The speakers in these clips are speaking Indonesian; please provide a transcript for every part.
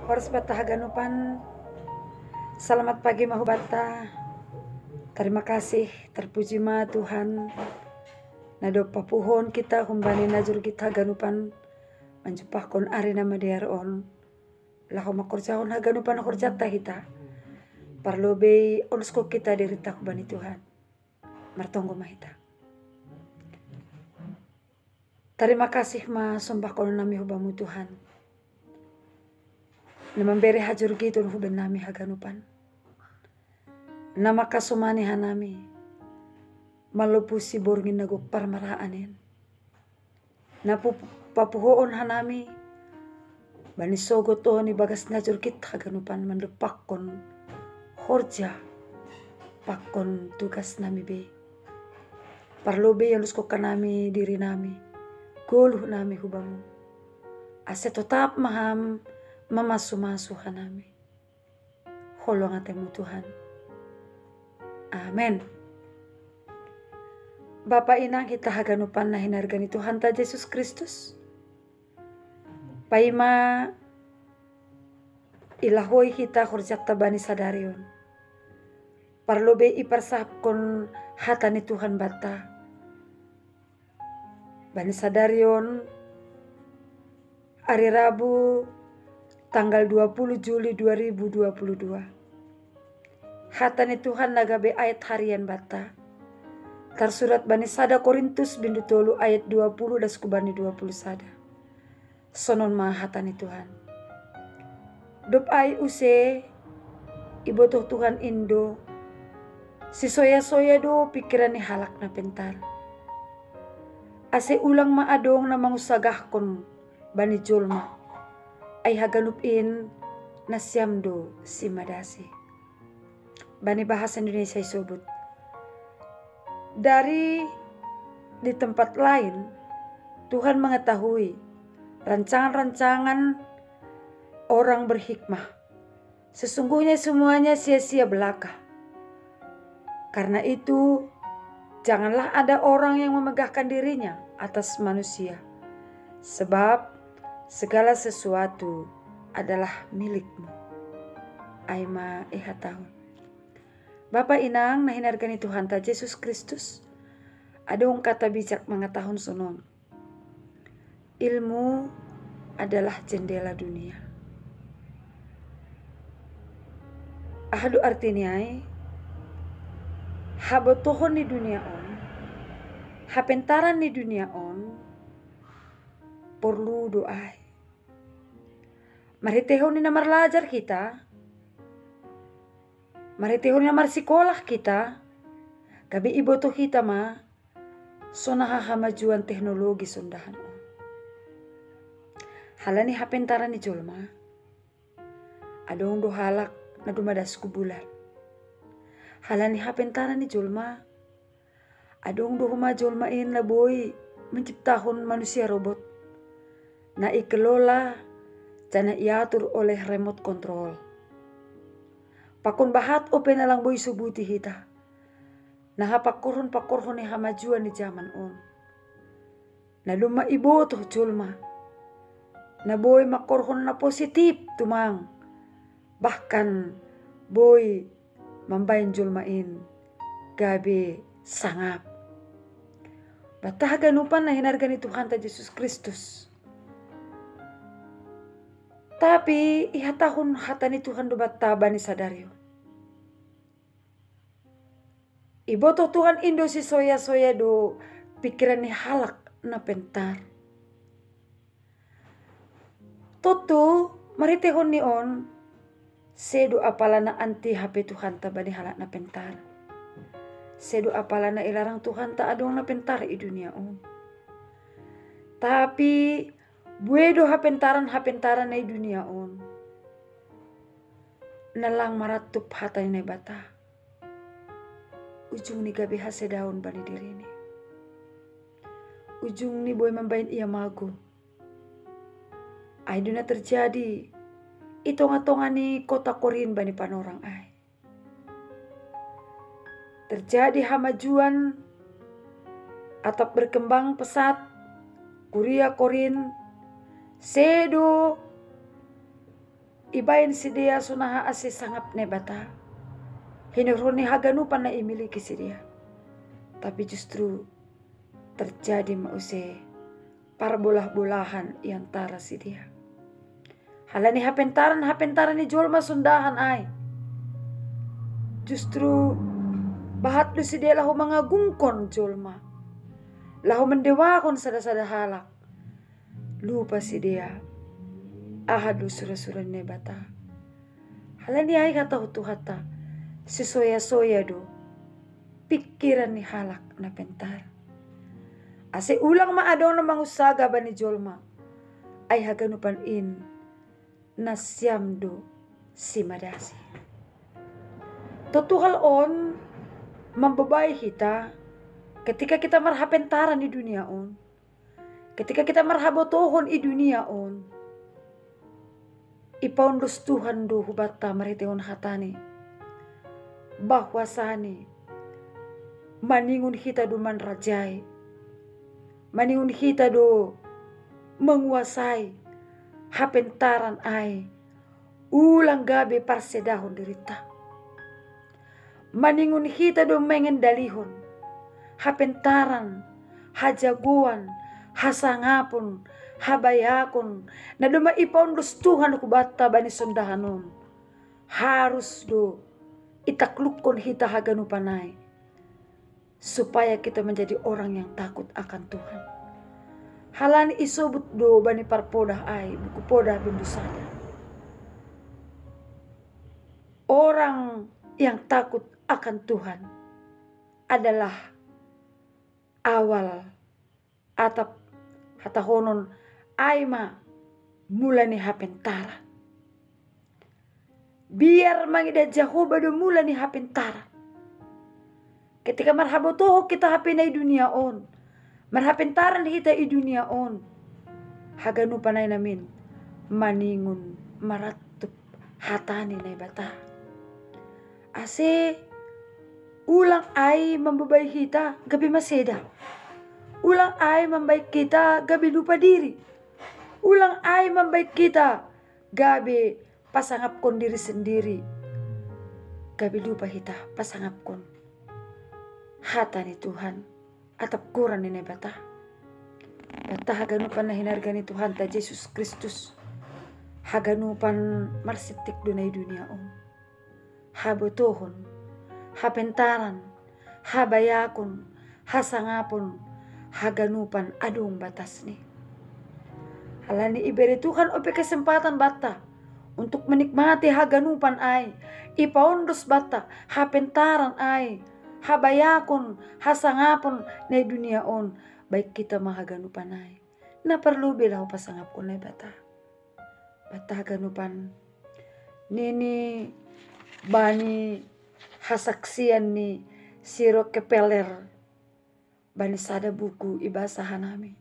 Horas bata haganupan. Selamat pagi mahu bata. Terima kasih terpuji ma Tuhan. Nado papuhon kita humbani najur kita haganupan. Manjupah kon ari nama diar on. Lahu makurjahon haganupan kurjata kita. Parlobe onsko kita derita kubani Tuhan. Martonggo mahita. Terima kasih ma sombah kon nami hubamu Tuhan. Namambere hajur gitu huben nami haganupan. Nama kasumani hanami. Malupusi borngin naguk parmaraanin. Napu papuhoon hanami. Bani sogot ni bagas najur kita haganupan mandupakon horja. Pakon tugas nami be. Parlobe yang lusko kanami diri nami. Goluh nami hubamu. Ase tetap maham mamasu-masu hanami. Holong atemu Tuhan. Amen. Bapa inang kita haganupan na hinargani Tuhan ta Yesus Kristus. Paima ilahoy kita horjat tabani sadarion. Parlobe iparsahapkon hatani Tuhan bata. Bani sadarion hari Rabu tanggal 20 Juli 2022. Hatani Tuhan nagabe ayat harian bata. Tersurat bani sada Korintus bindu tolu ayat 20 dan skubani 20 sada. Sonon ma hatani Tuhan. Dop ay use ibotoh Tuhan Indo. Si soya-soya do pikiran ni halak na pentar. Ase ulang maadong na mangusagahkon bani jolma. Ay haganupin na siyamdo si madasi. Bani bahasa Indonesia isobut. Dari di tempat lain, Tuhan mengetahui rancangan-rancangan orang berhikmah. Sesungguhnya semuanya sia-sia belaka. Karena itu, janganlah ada orang yang memegahkan dirinya atas manusia. Sebab segala sesuatu adalah milikmu. Aima tahun. Bapak inang na hinargani Tuhan ta Yesus Kristus. Adong kata bijak mengetahuan sonon. Ilmu adalah jendela dunia. Ahadu artinya habotohon di dunia on. Hapentaran di dunia on. Perlu doa. Mari tehon ni namar lajar kita. Mari tehon namar sekolah kita. Gabi iboto kita ma. Sonaha hamajuan teknologi sundahan. Halani hapentaran ni jolma. Adong do halak na dumadas kubulan. Halani hapentaran ni jolma. Adong do huma jolmain na boy menciptakan manusia robot. Na ikelola dan iatur oleh remote control. Pakon bahat open alang boy subuti hita. Nah pakorhon ni hamajuan di zaman on. Na luma iboto julma. Na boy makorhon na positif tumang. Bahkan boy mambayin julmain. Gabi sangap. Batah ganupan na hinargani Tuhan ta Yesus Kristus. Tapi ihatahun hatani Tuhan do bata ni sadario. Ibotoh Tuhan Indo si soya-soya do pikiran ni halak na pentar. Toto maritehon ni on sedo apala na anti HP Tuhan ta bani halak na pentar. Sedo apala na ilarang Tuhan ta adong na pentar i dunia on. Tapi buedo hapentaran na i dunia on. Nalang maratup hatay na bata. Ujung ni gabi hase daun bani diri ni. Ujung ni boy mambayin ia mago. Ay do na terjadi. Itonga-tonga ni kota Korin bani panorang ay. Terjadi hamajuan atau berkembang pesat Kuria Korin sedo Ibayin si dia sunaha ase sangap ne bata. Hinuruni haganupan na imiliki si dia. Tapi justru terjadi mause parbolah-bolahan iantara si dia. Halani hapentaran ni jual masundahan ay. Justru bahat lu si dia lahu mangagungkon julma. Lahu mendewakon sada-sada halak. Lupa si dia. Ahadu sura-sura ne bata. Halani ay kata hutu hata. Si soya-soya do. Pikiran ni halak na pentar. Ase ulang maadong na mangusaga ba ni Jolma. Ay haganupan in. Nasyam do si madasi. Totuhal on. Mambabay kita. Ketika kita marhapentaran di dunia on. Ketika kita marhabotohon di dunia on. Ipaundos Tuhan do hubata mariteon hatani. Bahwasane maningun kita do manrajai. Maningun kita do menguasai hapentaran ay. Ulang gabe parsedahon derita. Maningun kita do mengendalihon hapentaran, hajaguan, hasangapon, habayakon, na do maipaundos Tuhan kubata bani sundahanon. Harus do itaklukon hita haganupanay. Supaya kita menjadi orang yang takut akan Tuhan. Halani isobut do bani parpodah ay, buku podah bindusada. Orang yang takut akan Tuhan adalah awal atap hatahonon aima mula ni hapentara. Biar mangida Jehovah do mula ni hapentara. Ketika marhabotoho kita hapinay dunia on. Marhapentaran kita i dunia on. Haganu panay namin maningun maratup hatani na bata. Ase ulang ay mambabay kita gabi maseda. Ulang ay mambay kita gabi lupa diri. Ulang ay mambay kita gabi pasangap kon diri sendiri. Gabi lupa kita pasangap kon hata ni Tuhan atap kuran ni bata. Bata haganupan na hinarga ni Tuhan ta Jesus Kristus. Haganupan marsitik dunay dunia on. Habotohon, hapentaran, habayakon, hasangapon, haganupan adong batas ni. Halani iberi Tuhan ope kesempatan bata untuk menikmati haganupan ay. Ipaundos bata hapentaran ay. Habayakon, hasangapon na dunia on. Baik kita mahaganupan ay. Na perlu bilang pasangap ko na bata. Bata haganupan. Nini bani hasaksian ni Siro Kepeler. Bani sada buku ibasahan nami.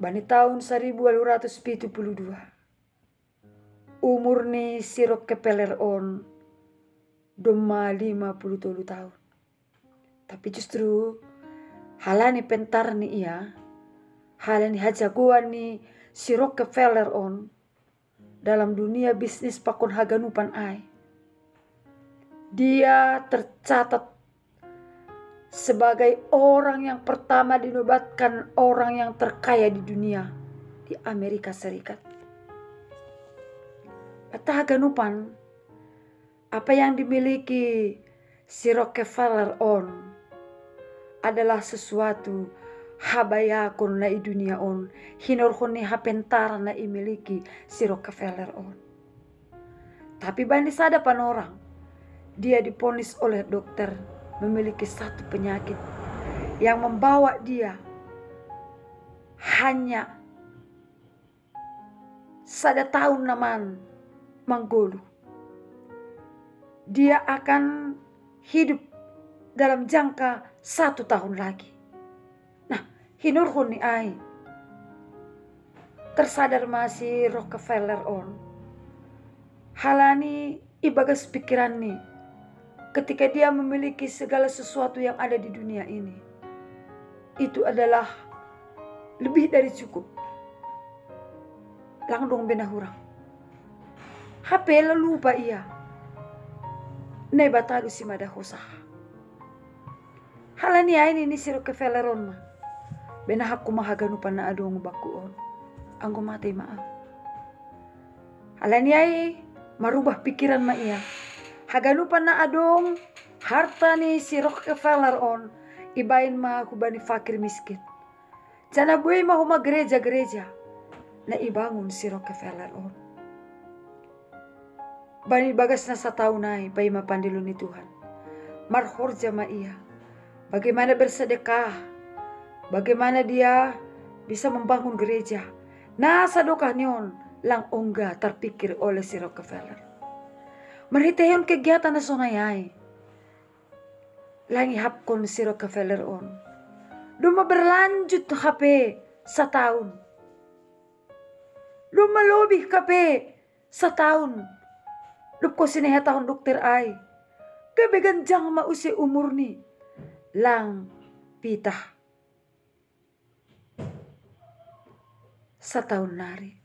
Bani tahun 1872. Umur ni Siro Kepeler on. Doma 53 tahun. Tapi justru halani pentar ni ia. Halani hajaguan ni si Rockefeller on. Dalam dunia bisnis pakon haganupan ai. Dia tercatat sebagai orang yang pertama dinobatkan orang yang terkaya di dunia. Di Amerika Serikat. Bata haganupan. Apa yang dimiliki si Rockefeller on adalah sesuatu habayakon na i dunia on. Hinorhon ni hapentaran na imiliki si Rockefeller on. Tapi bani sada panorang. Dia diponis oleh dokter memiliki satu penyakit yang membawa dia hanya sada tahun naman manggolu. Dia akan hidup dalam jangka 1 tahun lagi. Nah, hinurhun ni ay. Tersadar masih Rockefeller on. Halani ibagas pikiran ni. Ketika dia memiliki segala sesuatu yang ada di dunia ini. Itu adalah lebih dari cukup. Langdong benahurang. HP lupa ia. Nei batado si madahosah. Halani ini ni si Rockefelleron ma. Benahak kumahaganu pa na adong bakuon. Ang gumatay maaf. Halani ay marubah pikiran ma iya. Haganu pa na adong harta ni si Rockefelleron. Ibayin ma kubani fakir miskin. Jana buhay ma huma gereja-gereja. Na ibangun si Rockefelleron. Bani bagas na sa taon na ay mapandilo ni Tuhan. Marhorja ma iya. Bagaimana bersedekah. Bagaimana dia bisa membangun gereja. Nasa dokah niyon lang ongga terpikir oleh si Rockefeller. Meritayon kegiatan na sonayay. Langi hapkon si Rockefeller on. Duma berlanjut HP sa tahun. Duma lobih HP sa tahun. Luko sineha tahun dokter ay. Kebeganjang mausi umur ni. Lang pitah. Sa tahun nari.